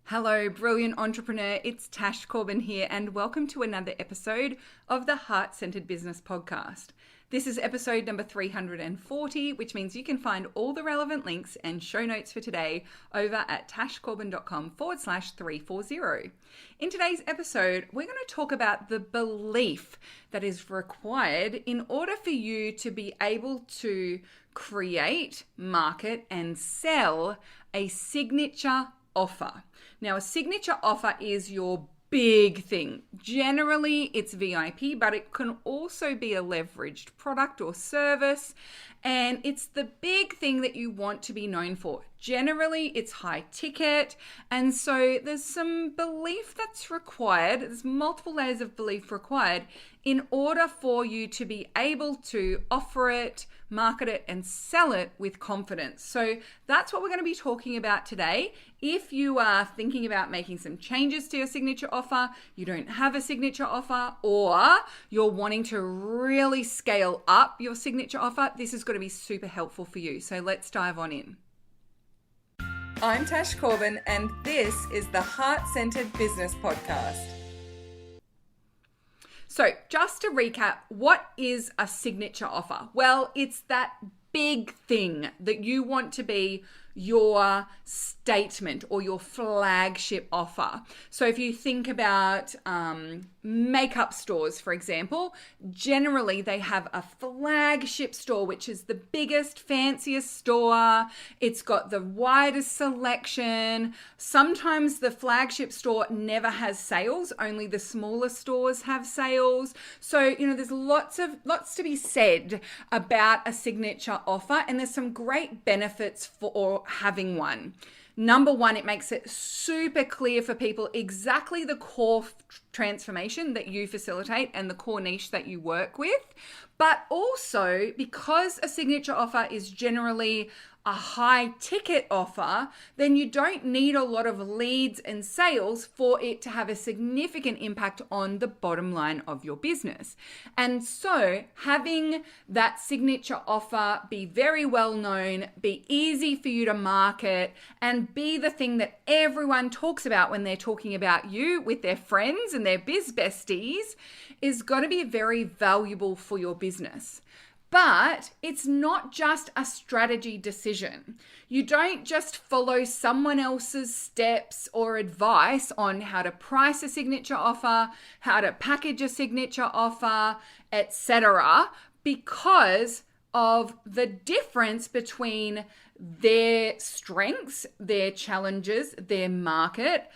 Hello, brilliant entrepreneur. It's Tash Corbin here, and welcome to another episode of the Heart-Centered Business Podcast. This is episode number 340, which means you can find all the relevant links and show notes for today over at tashcorbin.com/340. In today's episode, we're going to talk about the belief that is required in order for you to be able to create, market, and sell a signature offer. Now, a signature offer is your big thing. Generally, it's VIP, but it can also be a leveraged product or service, and it's the big thing that you want to be known for. Generally, it's high ticket, and so there's some belief that's required. There's multiple layers of belief required in order for you to be able to offer it, market it, and sell it with confidence. So that's what we're going to be talking about today. If you are thinking about making some changes to your signature offer, you don't have a signature offer, or you're wanting to really scale up your signature offer, this is going to be super helpful for you. So let's dive on in. I'm Tash Corbin, and this is the Heart-Centered Business Podcast. So just to recap, what is a signature offer? Well, it's that big thing that you want to be your statement or your flagship offer. So if you think about makeup stores, for example, generally they have a flagship store, which is the biggest, fanciest store. It's got the widest selection. Sometimes the flagship store never has sales, only the smaller stores have sales. So, there's lots to be said about a signature offer, and there's some great benefits for having one. Number one, it makes it super clear for people exactly the core transformation that you facilitate and the core niche that you work with. But also, because a signature offer is generally a high ticket offer, then you don't need a lot of leads and sales for it to have a significant impact on the bottom line of your business. And so having that signature offer be very well known, be easy for you to market, and be the thing that everyone talks about when they're talking about you with their friends and their biz besties is going to be very valuable for your business. But it's not just a strategy decision. You don't just follow someone else's steps or advice on how to price a signature offer, how to package a signature offer, etc., because of the difference between their strengths, their challenges, their market,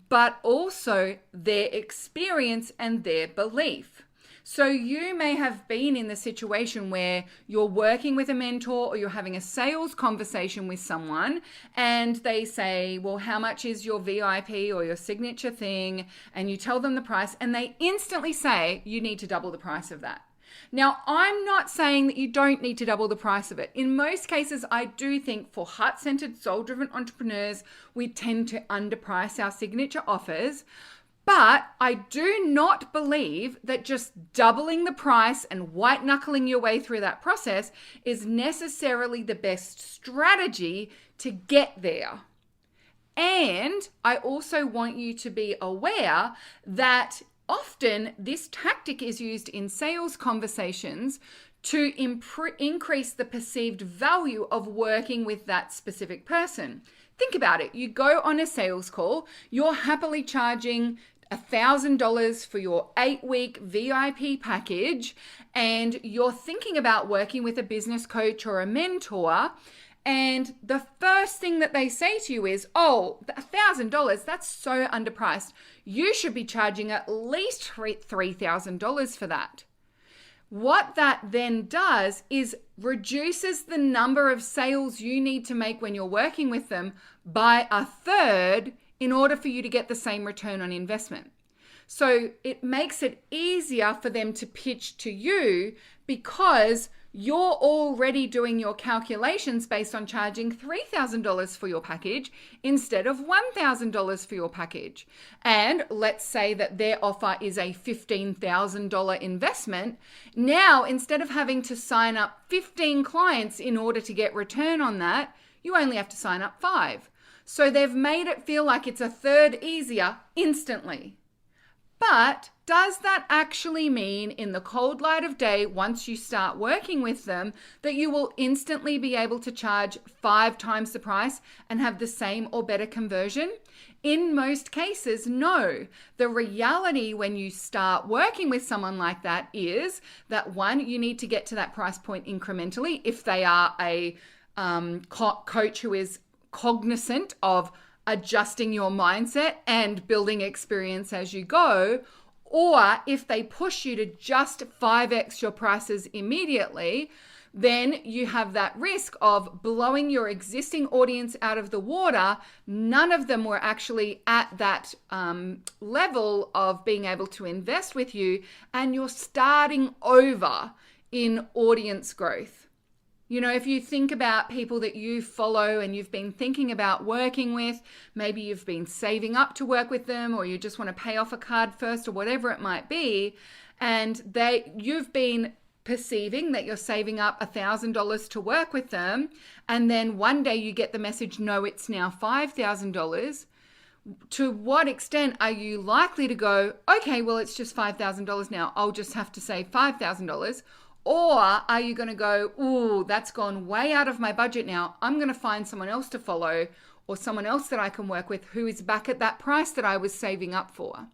but also their experience and their belief. So you may have been in the situation where you're working with a mentor or you're having a sales conversation with someone and they say, well, how much is your VIP or your signature thing? And you tell them the price and they instantly say, you need to double the price of that. Now, I'm not saying that you don't need to double the price of it. In most cases, I do think for heart-centered, soul-driven entrepreneurs, we tend to underprice our signature offers. But I do not believe that just doubling the price and white knuckling your way through that process is necessarily the best strategy to get there. And I also want you to be aware that often this tactic is used in sales conversations to increase the perceived value of working with that specific person. Think about it. You go on a sales call, you're happily charging $1,000 for your 8-week VIP package, and you're thinking about working with a business coach or a mentor, and the first thing that they say to you is, oh, $1,000, that's so underpriced. You should be charging at least $3,000 for that. What that then does is reduces the number of sales you need to make when you're working with them by a third in order for you to get the same return on investment. So it makes it easier for them to pitch to you because you're already doing your calculations based on charging $3,000 for your package instead of $1,000 for your package. And let's say that their offer is a $15,000 investment. Now, instead of having to sign up 15 clients in order to get return on that, you only have to sign up 5. So they've made it feel like it's a third easier instantly. But does that actually mean in the cold light of day, once you start working with them, that you will instantly be able to charge 5 times the price and have the same or better conversion? In most cases, no. The reality when you start working with someone like that is that, one, you need to get to that price point incrementally if they are a coach who is cognizant of adjusting your mindset and building experience as you go, or if they push you to just 5x your prices immediately, then you have that risk of blowing your existing audience out of the water. None of them were actually at that level of being able to invest with you, and you're starting over in audience growth. You know, if you think about people that you follow and you've been thinking about working with, maybe you've been saving up to work with them, or you just want to pay off a card first, or whatever it might be, and you've been perceiving that you're saving up $1,000 to work with them, and then one day you get the message, no, it's now $5,000. To what extent are you likely to go, okay, well, it's just $5,000 now, I'll just have to save $5,000? Or are you going to go, ooh, that's gone way out of my budget now, I'm going to find someone else to follow, or someone else that I can work with who is back at that price that I was saving up for?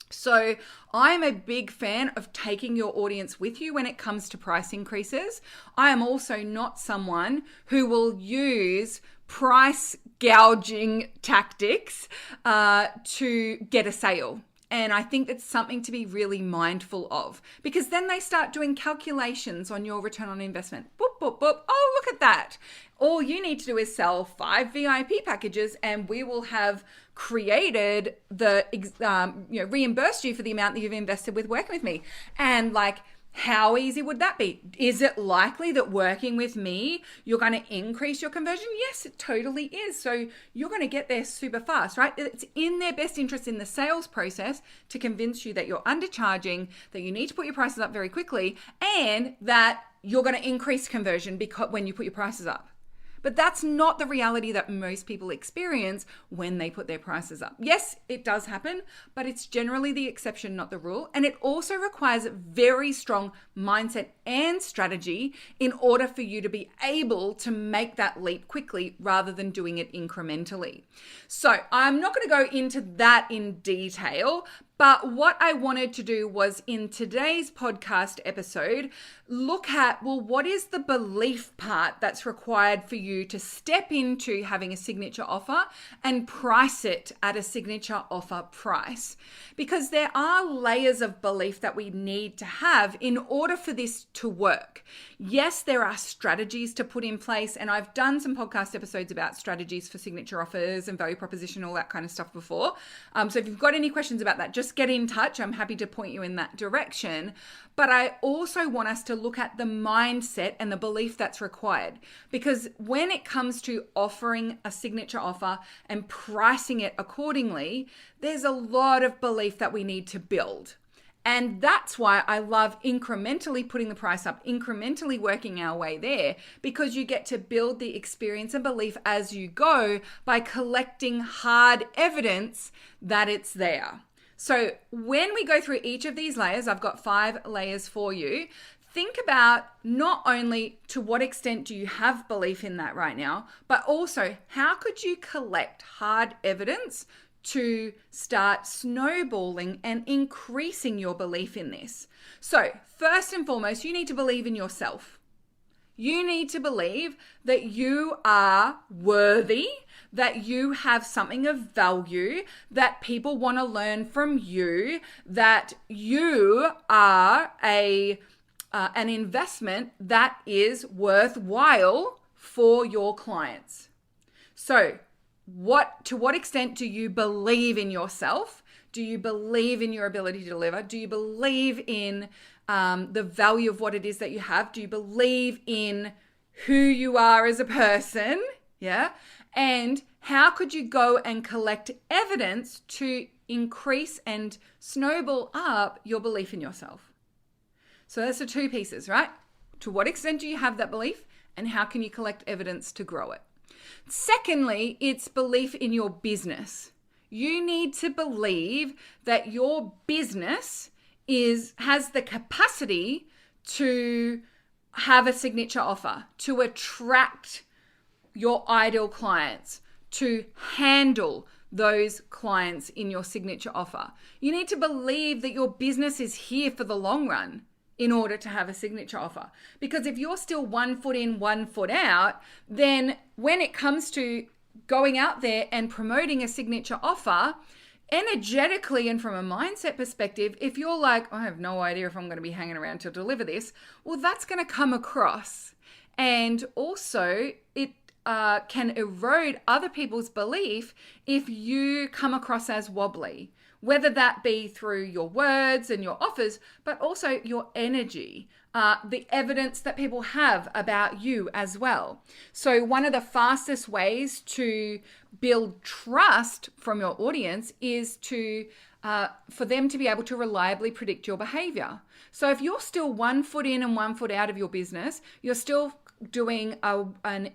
So I'm a big fan of taking your audience with you when it comes to price increases. I am also not someone who will use price gouging tactics to get a sale. And I think that's something to be really mindful of, because then they start doing calculations on your return on investment. Boop, boop, boop. Oh, look at that. All you need to do is sell 5 VIP packages and we will have created reimbursed you for the amount that you've invested with working with me. And how easy would that be? Is it likely that working with me, you're going to increase your conversion? Yes, it totally is. So you're going to get there super fast, right? It's in their best interest in the sales process to convince you that you're undercharging, that you need to put your prices up very quickly, and that you're going to increase conversion when you put your prices up. But that's not the reality that most people experience when they put their prices up. Yes, it does happen, but it's generally the exception, not the rule. And it also requires very strong mindset and strategy in order for you to be able to make that leap quickly rather than doing it incrementally. So I'm not going to go into that in detail, but what I wanted to do was, in today's podcast episode, look at, well, what is the belief part that's required for you to step into having a signature offer and price it at a signature offer price? Because there are layers of belief that we need to have in order for this to work. Yes, there are strategies to put in place, and I've done some podcast episodes about strategies for signature offers and value proposition, all that kind of stuff before. So if you've got any questions about that, just get in touch. I'm happy to point you in that direction. But I also want us to look at the mindset and the belief that's required, because when it comes to offering a signature offer and pricing it accordingly, there's a lot of belief that we need to build. And that's why I love incrementally putting the price up, incrementally working our way there, because you get to build the experience and belief as you go by collecting hard evidence that it's there. So when we go through each of these layers, I've got 5 layers for you. Think about not only to what extent do you have belief in that right now, but also how could you collect hard evidence to start snowballing and increasing your belief in this. So first and foremost, you need to believe in yourself. You need to believe that you are worthy, that you have something of value, that people want to learn from you, that you are an investment that is worthwhile for your clients. So to what extent do you believe in yourself? Do you believe in your ability to deliver? Do you believe in the value of what it is that you have? Do you believe in who you are as a person? Yeah. And how could you go and collect evidence to increase and snowball up your belief in yourself? So that's the 2 pieces, right? To what extent do you have that belief, and how can you collect evidence to grow it? Secondly, it's belief in your business. You need to believe that your business has the capacity to have a signature offer, to attract your ideal clients, to handle those clients in your signature offer. You need to believe that your business is here for the long run in order to have a signature offer. Because if you're still 1 foot in, 1 foot out, then when it comes to going out there and promoting a signature offer, energetically and from a mindset perspective, if you're like, I have no idea if I'm going to be hanging around to deliver this, well, that's going to come across. And also, it can erode other people's belief if you come across as wobbly, whether that be through your words and your offers, but also your energy, the evidence that people have about you as well. So one of the fastest ways to build trust from your audience is for them to be able to reliably predict your behavior. So if you're still 1 foot in and 1 foot out of your business, you're still doing an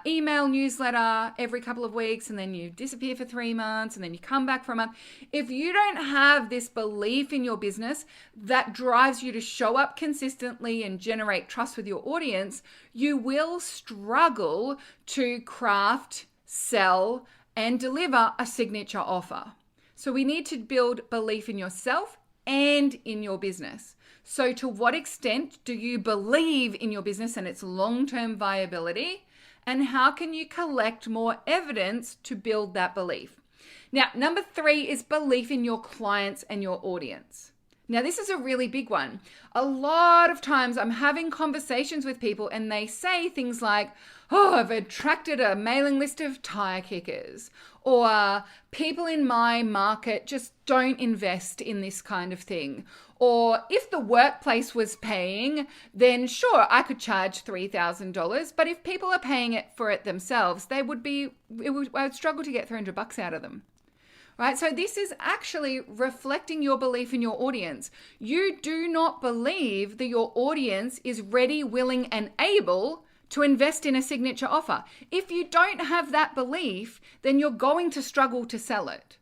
email newsletter every couple of weeks, and then you disappear for 3 months, and then you come back for a month. If you don't have this belief in your business that drives you to show up consistently and generate trust with your audience, you will struggle to craft, sell, and deliver a signature offer. So we need to build belief in yourself and in your business. So to what extent do you believe in your business and its long-term viability? And how can you collect more evidence to build that belief? Now, number 3 is belief in your clients and your audience. Now, this is a really big one. A lot of times I'm having conversations with people and they say things like, oh, I've attracted a mailing list of tire kickers, or people in my market just don't invest in this kind of thing. Or if the workplace was paying, then sure, I could charge $3,000. But if people are paying it for it themselves, I would struggle to get $300 out of them. Right? So this is actually reflecting your belief in your audience. You do not believe that your audience is ready, willing, and able to invest in a signature offer. If you don't have that belief, then you're going to struggle to sell it.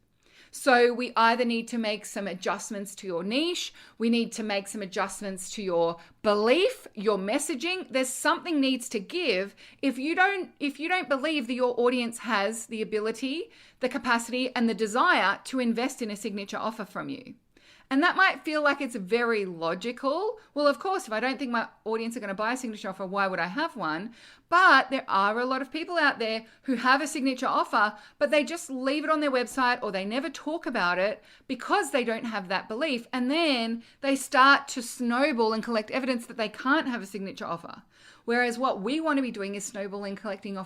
So we either need to make some adjustments to your niche, we need to make some adjustments to your belief, your messaging. There's something needs to give if you don't believe that your audience has the ability, the capacity, and the desire to invest in a signature offer from you. And that might feel like it's very logical. Well, of course, if I don't think my audience are going to buy a signature offer, why would I have one? But there are a lot of people out there who have a signature offer, but they just leave it on their website or they never talk about it because they don't have that belief. And then they start to snowball and collect evidence that they can't have a signature offer. Whereas what we want to be doing is snowballing, collecting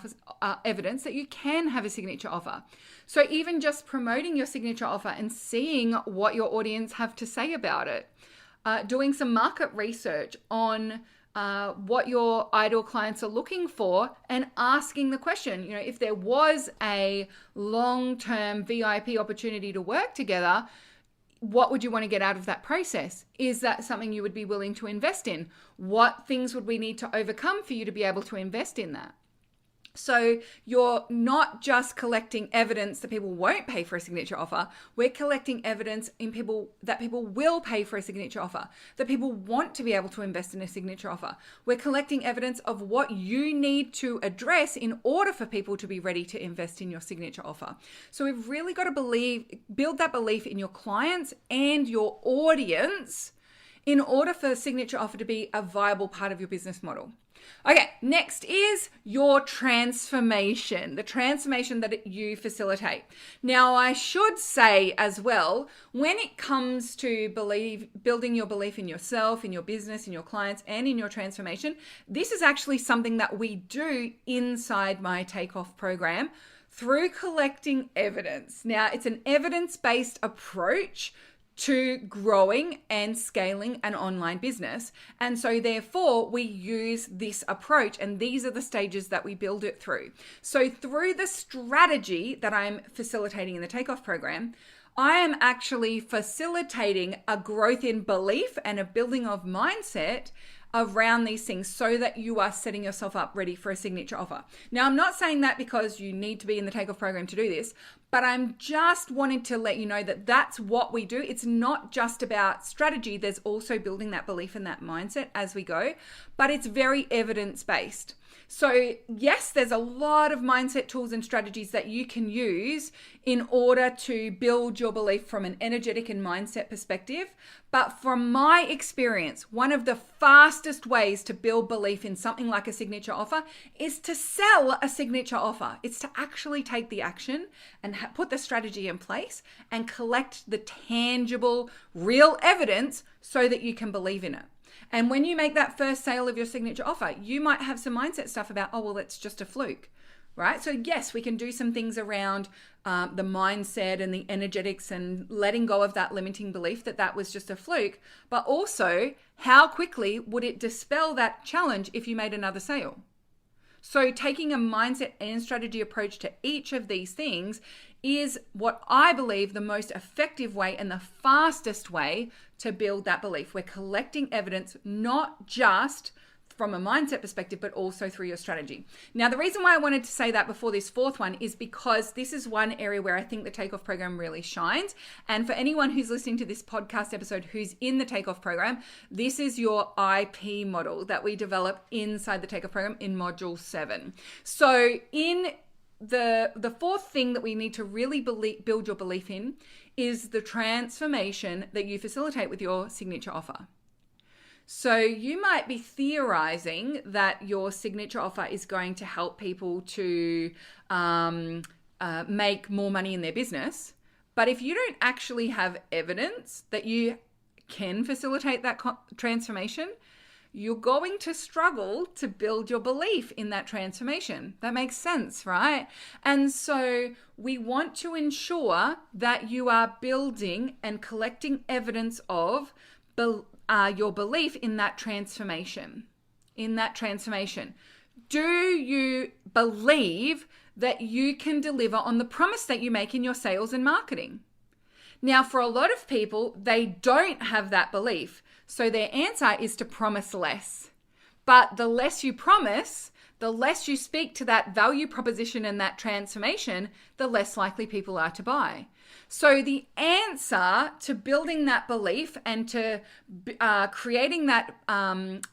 evidence that you can have a signature offer. So even just promoting your signature offer and seeing what your audience have to say about it, doing some market research on what your ideal clients are looking for, and asking the question, if there was a long-term VIP opportunity to work together, what would you want to get out of that process? Is that something you would be willing to invest in? What things would we need to overcome for you to be able to invest in that? So you're not just collecting evidence that people won't pay for a signature offer. We're collecting evidence that people will pay for a signature offer, that people want to be able to invest in a signature offer. We're collecting evidence of what you need to address in order for people to be ready to invest in your signature offer. So we've really got to build that belief in your clients and your audience in order for a signature offer to be a viable part of your business model. Okay, next is your transformation, the transformation that you facilitate. Now, I should say as well, when it comes to building your belief in yourself, in your business, in your clients, and in your transformation, this is actually something that we do inside my Takeoff program through collecting evidence. Now, it's an evidence-based approach to growing and scaling an online business. And so therefore we use this approach, and these are the stages that we build it through. So through the strategy that I'm facilitating in the Takeoff program, I am actually facilitating a growth in belief and a building of mindset around these things so that you are setting yourself up ready for a signature offer. Now, I'm not saying that because you need to be in the takeoff program to do this, but I'm just wanting to let you know that that's what we do. It's not just about strategy. There's also building that belief and that mindset as we go, but it's very evidence-based. So yes, there's a lot of mindset tools and strategies that you can use in order to build your belief from an energetic and mindset perspective. But from my experience, one of the fastest ways to build belief in something like a signature offer is to sell a signature offer. It's to actually take the action and put the strategy in place and collect the tangible, real evidence so that you can believe in it. And when you make that first sale of your signature offer, you might have some mindset stuff about, oh, well, it's just a fluke, right? So yes, we can do some things around the mindset and the energetics and letting go of that limiting belief that that was just a fluke, but also how quickly would it dispel that challenge if you made another sale? So taking a mindset and strategy approach to each of these things is what I believe the most effective way and the fastest way to build that belief. We're collecting evidence, not just from a mindset perspective, but also through your strategy. Now, the reason why I wanted to say that before this fourth one is because this is one area where I think the Takeoff program really shines. And for anyone who's listening to this podcast episode who's in the Takeoff program, this is your IP model that we develop inside the Takeoff program in module 7. So in the fourth thing that we need to really build your belief in is the transformation that you facilitate with your signature offer. So you might be theorizing that your signature offer is going to help people to make more money in their business. But if you don't actually have evidence that you can facilitate that transformation, you're going to struggle to build your belief in that transformation. That makes sense, right? And so we want to ensure that you are building and collecting evidence of your belief in that transformation. Do you believe that you can deliver on the promise that you make in your sales and marketing? Now, for a lot of people, they don't have that belief. So their answer is to promise less. But the less you promise, the less you speak to that value proposition and that transformation, the less likely people are to buy. So the answer to building that belief and to creating that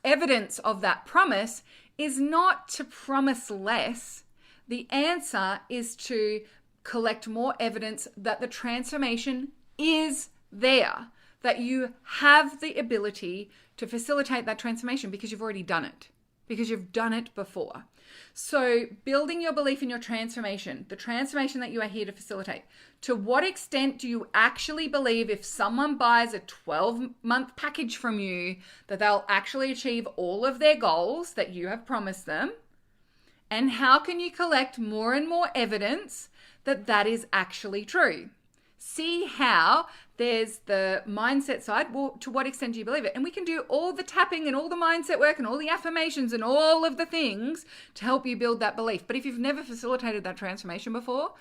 evidence of that promise is not to promise less. The answer is to collect more evidence that the transformation is there, that you have the ability to facilitate that transformation because you've already done it, because you've done it before. So building your belief in your transformation, the transformation that you are here to facilitate. To what extent do you actually believe if someone buys a 12-month package from you that they'll actually achieve all of their goals that you have promised them? And how can you collect more and more evidence that that is actually true? See how there's the mindset side. Well, to what extent do you believe it? And we can do all the tapping and all the mindset work and all the affirmations and all of the things to help you build that belief. But if you've never facilitated that transformation before,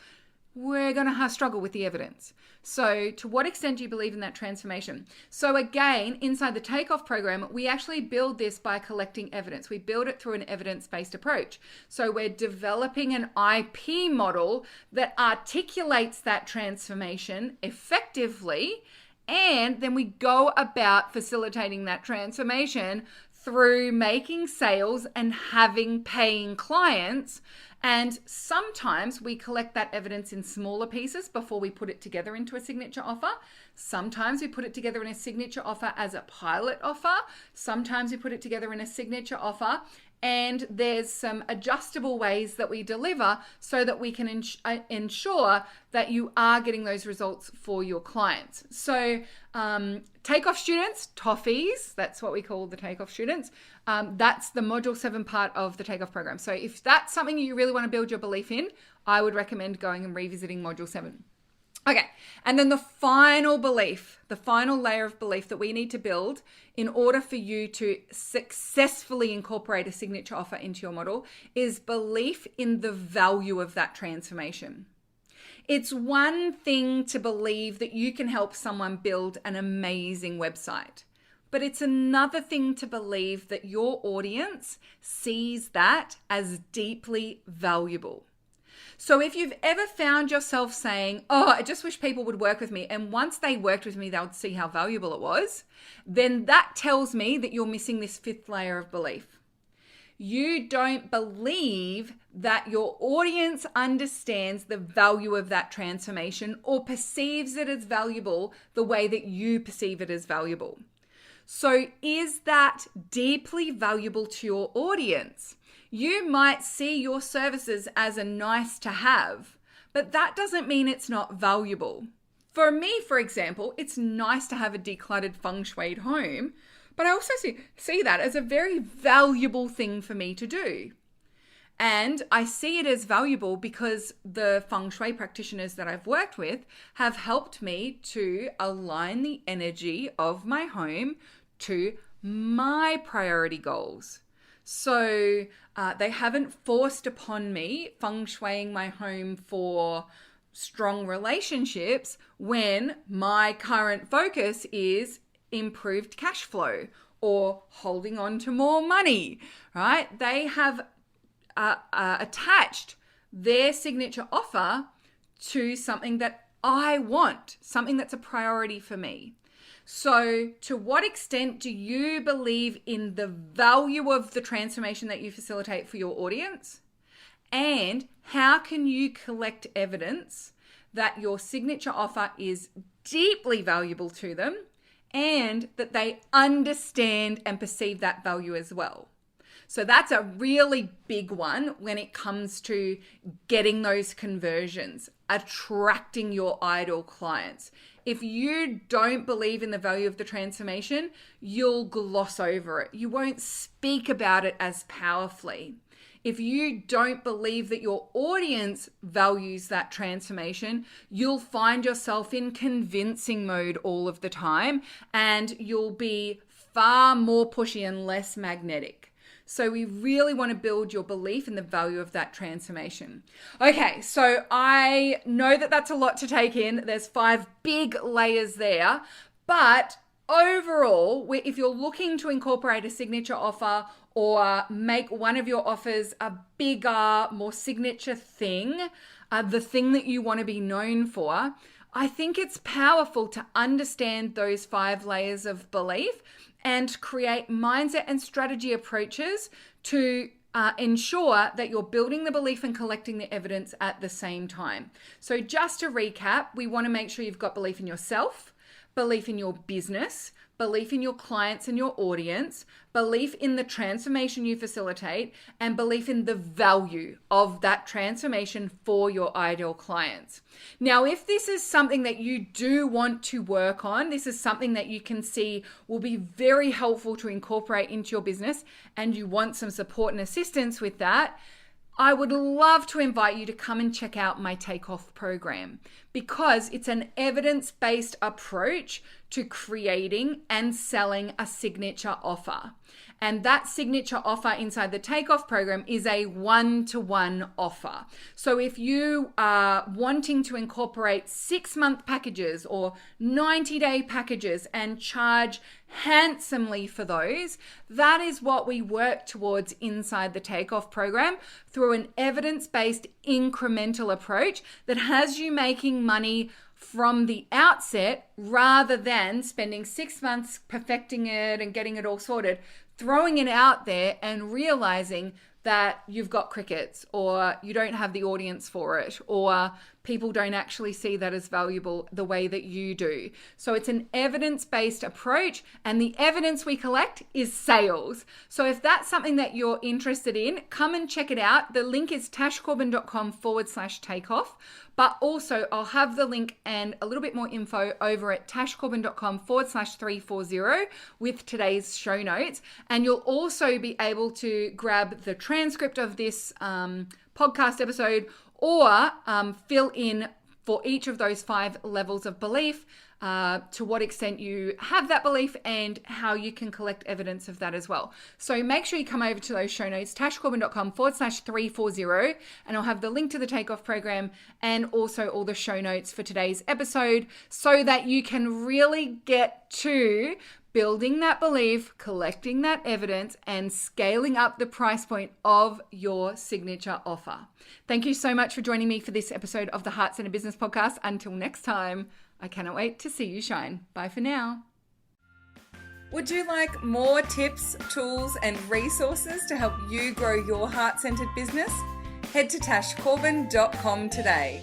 we're going to struggle with the evidence. So to what extent do you believe in that transformation? So again, inside the Takeoff program, we actually build this by collecting evidence. We build it through an evidence-based approach. So we're developing an IP model that articulates that transformation effectively, and then we go about facilitating that transformation through making sales and having paying clients. And sometimes we collect that evidence in smaller pieces before we put it together into a signature offer. Sometimes we put it together in a signature offer as a pilot offer. Sometimes we put it together in a signature offer. And there's some adjustable ways that we deliver so that we can ensure that you are getting those results for your clients. So Takeoff students, toffees, that's what we call the Takeoff students. That's the module 7 part of the Takeoff program. So if that's something you really want to build your belief in, I would recommend going and revisiting module 7. Okay, and then the final belief, the final layer of belief that we need to build in order for you to successfully incorporate a signature offer into your model is belief in the value of that transformation. It's one thing to believe that you can help someone build an amazing website, But it's another thing to believe that your audience sees that as deeply valuable. So if you've ever found yourself saying, oh, I just wish people would work with me, and once they worked with me, they would see how valuable it was, then that tells me that you're missing this fifth layer of belief. You don't believe that your audience understands the value of that transformation or perceives it as valuable the way that you perceive it as valuable. So is that deeply valuable to your audience? You might see your services as a nice to have, but that doesn't mean it's not valuable. For me, for example, it's nice to have a decluttered feng shuied home, but I also see that as a very valuable thing for me to do. And I see it as valuable because the feng shui practitioners that I've worked with have helped me to align the energy of my home to my priority goals. So they haven't forced upon me feng shuiing my home for strong relationships when my current focus is improved cash flow or holding on to more money, right? They have attached their signature offer to something that I want, something that's a priority for me. So to what extent do you believe in the value of the transformation that you facilitate for your audience? And how can you collect evidence that your signature offer is deeply valuable to them and that they understand and perceive that value as well? So that's a really big one when it comes to getting those conversions, attracting your ideal clients. If you don't believe in the value of the transformation, you'll gloss over it. You won't speak about it as powerfully. If you don't believe that your audience values that transformation, you'll find yourself in convincing mode all of the time, and you'll be far more pushy and less magnetic. So we really want to build your belief in the value of that transformation. Okay, so I know that that's a lot to take in. There's 5 big layers there, but overall, if you're looking to incorporate a signature offer or make one of your offers a bigger, more signature thing, the thing that you want to be known for, I think it's powerful to understand those 5 layers of belief and create mindset and strategy approaches to ensure that you're building the belief and collecting the evidence at the same time. So just to recap, we want to make sure you've got belief in yourself, belief in your business, belief in your clients and your audience, belief in the transformation you facilitate, and belief in the value of that transformation for your ideal clients. Now, if this is something that you do want to work on, this is something that you can see will be very helpful to incorporate into your business, and you want some support and assistance with that, I would love to invite you to come and check out my Takeoff program because it's an evidence-based approach to creating and selling a signature offer. And that signature offer inside the Takeoff program is a one-to-one offer. So if you are wanting to incorporate 6-month packages or 90-day packages and charge handsomely for those, that is what we work towards inside the Takeoff program through an evidence-based incremental approach that has you making money from the outset rather than spending 6 months perfecting it and getting it all sorted, throwing it out there and realizing that you've got crickets or you don't have the audience for it or people don't actually see that as valuable the way that you do. So it's an evidence-based approach and the evidence we collect is sales. So if that's something that you're interested in, come and check it out. The link is tashcorbin.com/takeoff. But also I'll have the link and a little bit more info over at tashcorbin.com/340 with today's show notes. And you'll also be able to grab the transcript of this podcast episode or fill in for each of those 5 levels of belief, to what extent you have that belief and how you can collect evidence of that as well. So make sure you come over to those show notes, tashcorbin.com/340, and I'll have the link to the Takeoff program and also all the show notes for today's episode so that you can really get to building that belief, collecting that evidence, and scaling up the price point of your signature offer. Thank you so much for joining me for this episode of the Heart Centered Business Podcast. Until next time, I cannot wait to see you shine. Bye for now. Would you like more tips, tools, and resources to help you grow your heart-centered business? Head to tashcorbin.com today.